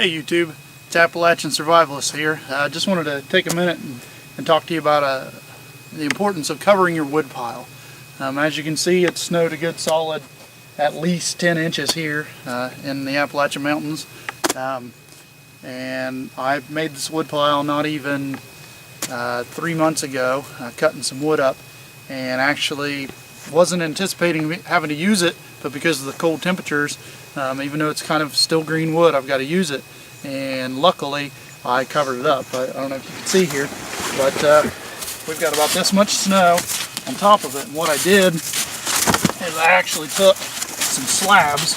Hey YouTube, it's Appalachian Survivalist here. I just wanted to take a minute and talk to you about the importance of covering your wood pile. As you can see, it's snowed a good solid at least 10 inches here in the Appalachian Mountains. And I made this wood pile not even 3 months ago, cutting some wood up, and actually wasn't anticipating having to use it, but because of the cold temperatures, even though it's kind of still green wood, I've got to use it. And luckily I covered it up. I don't know if you can see here, but we've got about this much snow on top of it. And what I did is I actually took some slabs,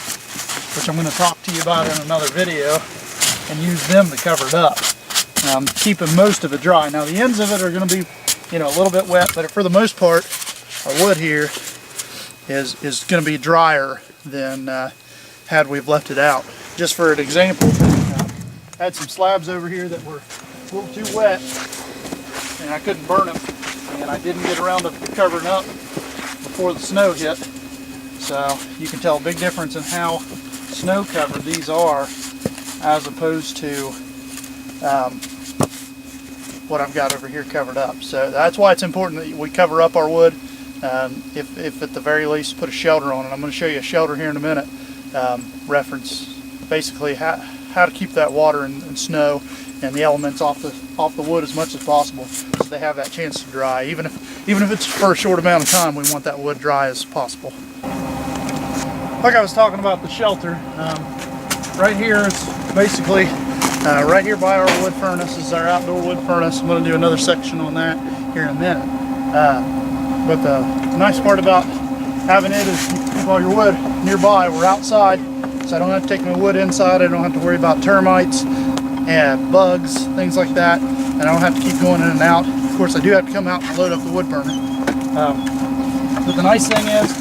which I'm going to talk to you about in another video, and use them to cover it up, keeping most of it dry. Now the ends of it are going to be, a little bit wet, but for the most part our wood here is going to be drier than had we've left it out. Just for an example, I had some slabs over here that were a little too wet and I couldn't burn them, and I didn't get around to covering up before the snow hit. So you can tell a big difference in how snow covered these are as opposed to what I've got over here covered up. So that's why it's important that we cover up our wood. If at the very least put a shelter on it. I'm going to show you a shelter here in a minute. Reference basically how to keep that water and snow and the elements off the wood as much as possible, so they have that chance to dry. Even if it's for a short amount of time, we want that wood dry as possible. Like I was talking about the shelter, right here it's basically right here by our wood furnace is our outdoor wood furnace. I'm going to do another section on that here in a minute. But the nice part about having it is you can keep all your wood nearby. We're outside, so I don't have to take my wood inside. I don't have to worry about termites and bugs, things like that. And I don't have to keep going in and out. Of course, I do have to come out and load up the wood burner. But the nice thing is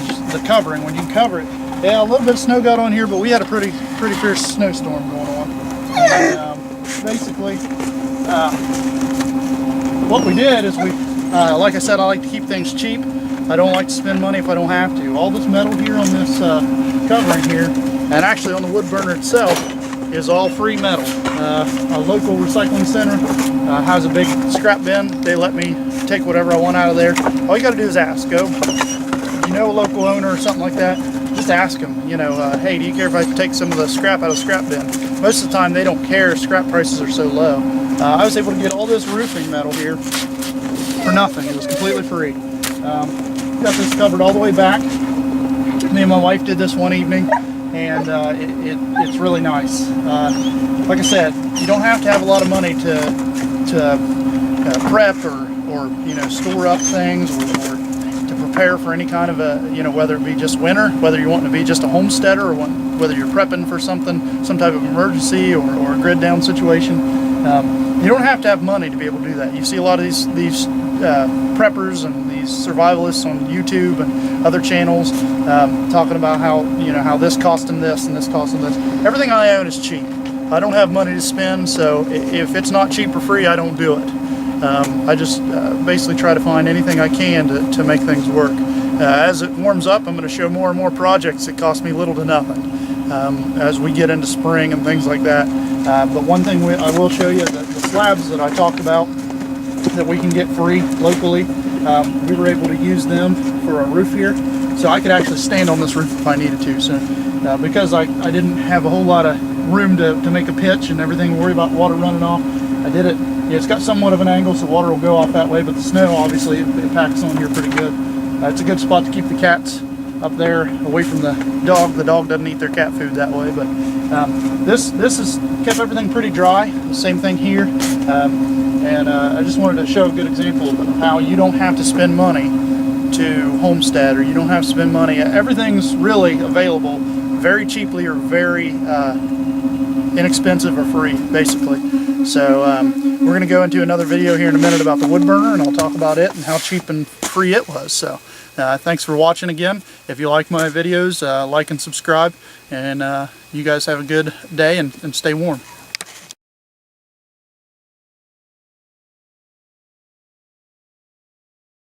just the covering. When you cover it, yeah, a little bit of snow got on here, but we had a pretty fierce snowstorm going on. And basically, what we did is like I said, I like to keep things cheap. I don't like to spend money if I don't have to. All this metal here on this covering here, and actually on the wood burner itself, is all free metal. A local recycling center has a big scrap bin. They let me take whatever I want out of there. All you got to do is ask. Go, if you know a local owner or something like that, just ask them. Hey, do you care if I take some of the scrap out of the scrap bin? Most of the time they don't care. Scrap prices are so low. I was able to get all this roofing metal here for nothing. It was completely free. Got this covered all the way back. Me and my wife did this one evening, and it's really nice. Like I said, you don't have to have a lot of money to prep or store up things or to prepare for any kind of a whether it be just winter, whether you want to be just a homesteader, or whether you're prepping for something, some type of emergency or a grid down situation. You don't have to have money to be able to do that. You see a lot of these preppers and these survivalists on YouTube and other channels talking about how this cost them this and this cost them this. Everything I own is cheap. I don't have money to spend, so if it's not cheap or free, I don't do it. I just basically try to find anything I can to make things work. As it warms up, I'm going to show more and more projects that cost me little to nothing as we get into spring and things like that. But one thing I will show you, the slabs that I talked about that we can get free locally, we were able to use them for a roof here. So I could actually stand on this roof if I needed to. So because I didn't have a whole lot of room to make a pitch and everything, worry about water running off, I did it. Yeah, it's got somewhat of an angle, so water will go off that way, but the snow, obviously, it packs on here pretty good. It's a good spot to keep the cats up there away from the dog. The dog doesn't eat their cat food that way, but this has kept everything pretty dry. The same thing here. And I just wanted to show a good example of how you don't have to spend money to homestead, or you don't have to spend money. Everything's really available very cheaply or very inexpensive or free, basically. So we're going to go into another video here in a minute about the wood burner, and I'll talk about it and how cheap and free it was. So thanks for watching again. If you like my videos, like and subscribe, and you guys have a good day and stay warm.